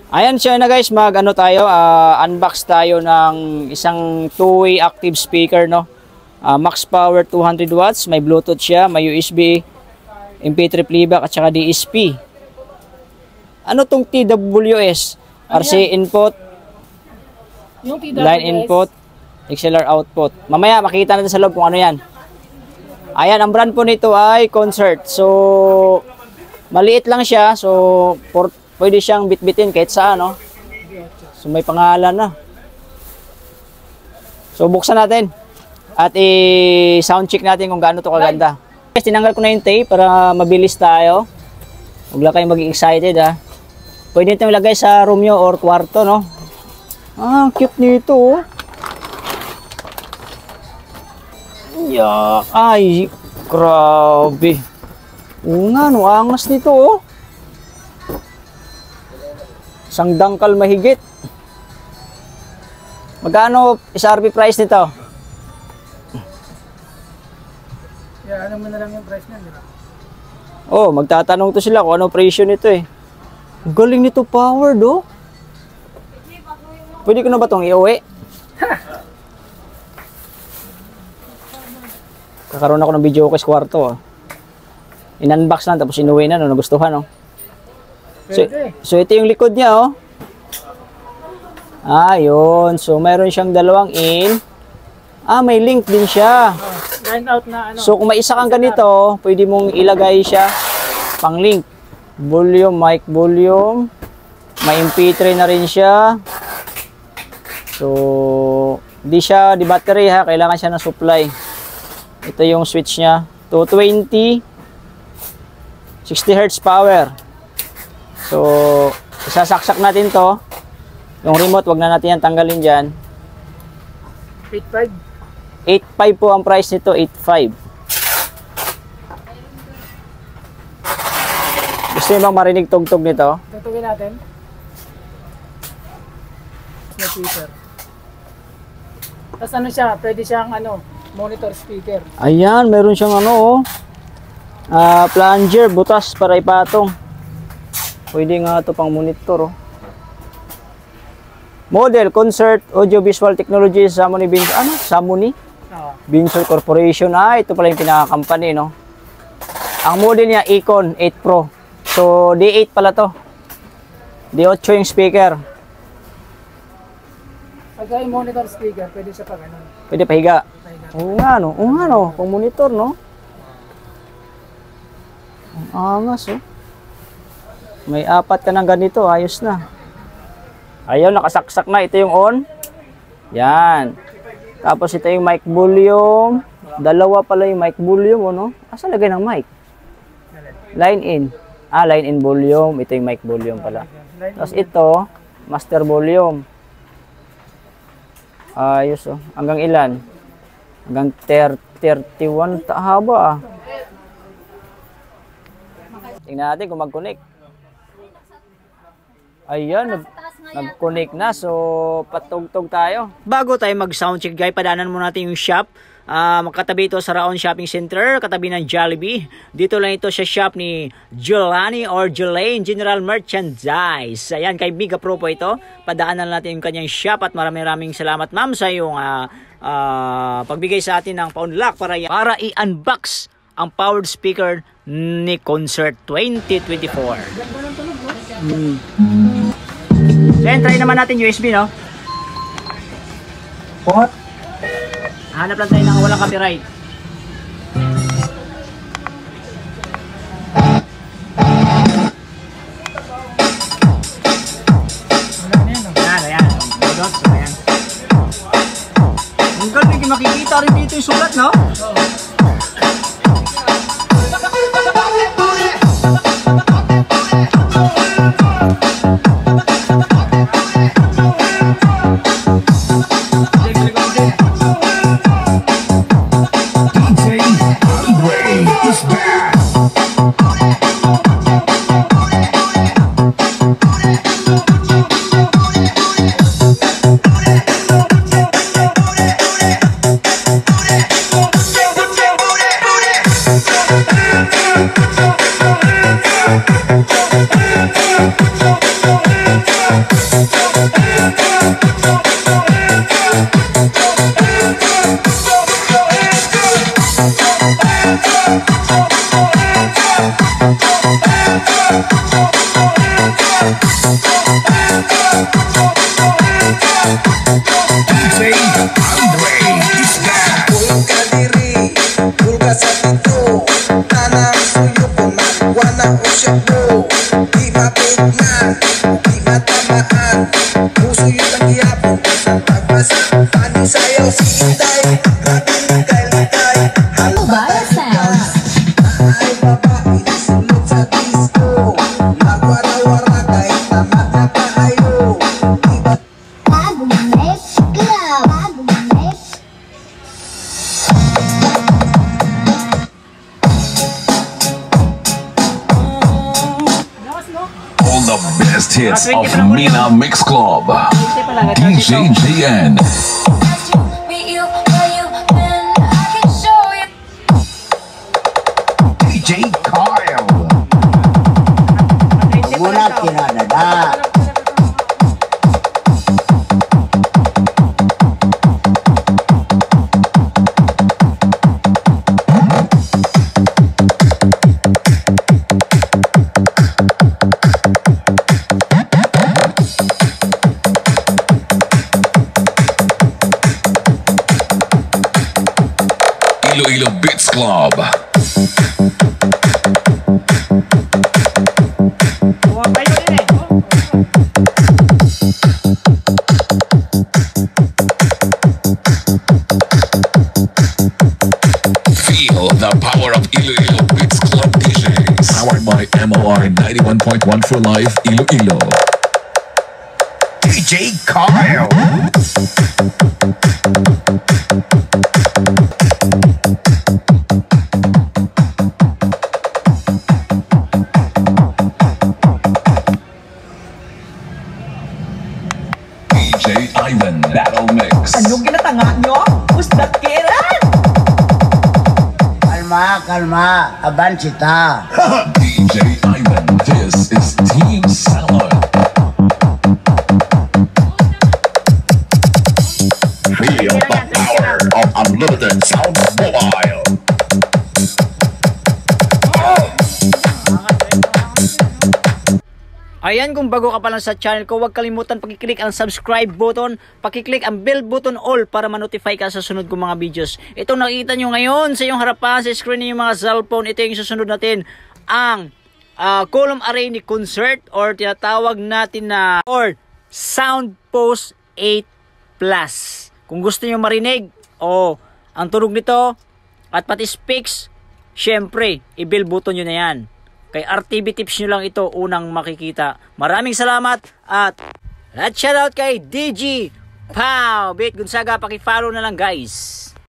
Ayan siya na guys, mag-ano tayo, unbox tayo ng isang two-way active speaker, no? Max power 200 watts, may Bluetooth siya, may USB, MP3 playback at saka DSP. Ano tong TWS? RC input, yung TWS, line input, XLR output. Mamaya makita natin sa loob kung ano yan. Ayan, ang brand po nito ay Concert. So, maliit lang siya. So, pwede siyang bitbitin kahit saan, no? So, may pangalan na. So, buksan natin. At i-sound check natin kung gaano to kaganda. Guys, tinanggal ko na yung tape para mabilis tayo. Huwag lang kayong maging excited, ha. Pwede itong ilagay sa room nyo or kwarto, no? Cute nito, oh. Yeah. Ay, grabe. Oo nga, no, angas nito, oh. Isang dangkal mahigit. Magkano SRP price nito? Yeah, ano mo na lang yung price niya, di ba? Oh, magtatanong to sila kung ano presyo nito eh. Ang galing nito, powered, oh. Pwede ko na ba itong iuwi? Kakaroon ako ng video ko sa kwarto, oh. In-unbox lang tapos inuwi na, no, nagustuhan, oh. So ito yung likod niya, oh. Yun. So mayroon siyang dalawang in. May link din siya. Line out na ano. So kung may isa kang ganito, pwede mong ilagay siya pang link. Volume, mic volume. May MP3 na rin siya. So di battery, ha, kailangan siya ng supply. Ito yung switch niya. 220 60 Hz power. So, isasaksak natin to. Yung remote, wag na natin yan tanggalin dyan. 8.5? 8.5 po ang price nito, 8.5. Gusto nyo bang marinig tugtog nito? Tugtugin natin. Na speaker. Tapos ano siya, pwede siyang ano, monitor speaker. Ayan, meron siyang ano, plunger, butas para ipatong. Pwede nga ito pang monitor, oh. Model, Concert, Audio Visual Technologies, Samony Samony? Vinsol Corporation. Ito pala yung pinaka-company, no? Ang model niya, Icon 8 Pro. So, D8 pala to. D8 yung speaker. Pagka yung monitor speaker, pwede siya pa ganun. Pwede pahiga. Oo nga, no? Oo nga, no? Pang monitor, no? Ang angas, oh. May 4 ka ng ganito, ayos na. Ayun, nakasaksak na. Ito yung on. Yan. Tapos ito yung mic volume. Dalawa pala yung mic volume, no? Asa lagay ng mic? Line in. Line in volume. Ito yung mic volume pala. Tapos ito, master volume. Ayos, oh. Hanggang ilan? Hanggang 31. Haba, ah. Tingnan natin kung mag-connect. Ayan, nag-connect na. So, patugtog tayo. Bago tayo mag-soundcheck, guys, padaanan muna natin yung shop. Magkatabi ito sa Raon Shopping Center, katabi ng Jollibee. Dito lang ito sa shop ni Jelani or Jelaine General Merchandise. Ayan, kay Biga Pro po ito. Padaanan natin yung kanyang shop at maraming salamat, ma'am, sa yung pagbigay sa atin ng pa-unlock para i-unbox ang powered speaker ni Concert 2024. Then, try naman natin USB, no? What? Hanap lang tayo ng walang copyright. Ayan. Ayan. Ang galing, makikita rin dito yung sulat, no? DJ Andre Isda. Pulka diri, pulka sa tito. Tanang suyo ko nagwana o siyabo. Di mapignan, di matamaan. Puso yun ang giyapon, kasang pagbasa. Paning sayaw si Itay, grabe ligay-ligay. Mobile Sounds. Ay babae, sulod sa disco. Magwara-wara kahit tamat na kaayo. Di ba Bagong mix club. Bagong mix. Lakas, no? All the best hits of Mina Mix Club. DJ JN. DJ Kyle. Muna kinadada. Iloilo Beats Club. Bumabay mo din eh. Feel the power of Iloilo Beats Club DJs. Powered by MOR 91.1 for life, Iloilo. DJ Kyle. DJ Ivan Battle Mix. Anong ginatanga nyo? Usdat kiran! Kalma, kalma. Aban sita. DJ Ivan, this is Team Salad. Feel the power of unlimited sound mobile. Ayan, kung bago ka pa lang sa channel ko, huwag kalimutan pakiclick ang subscribe button, pakiclick ang bell button all para ma-notify ka sa sunod kong mga videos. Itong nakita nyo ngayon sa iyong harapan, sa screen ng mga cellphone, ito yung susunod natin, ang column array ni Concert or tinatawag natin na or Sound Post 8 Plus. Kung gusto nyo marinig o ang tunog nito at pati speaks, syempre, i-bell button nyo na yan. Kay RTV Tips nyo lang ito unang makikita. Maraming salamat at let's shout out kay DG Pow Bit Gonzaga. Paki-follow na lang guys.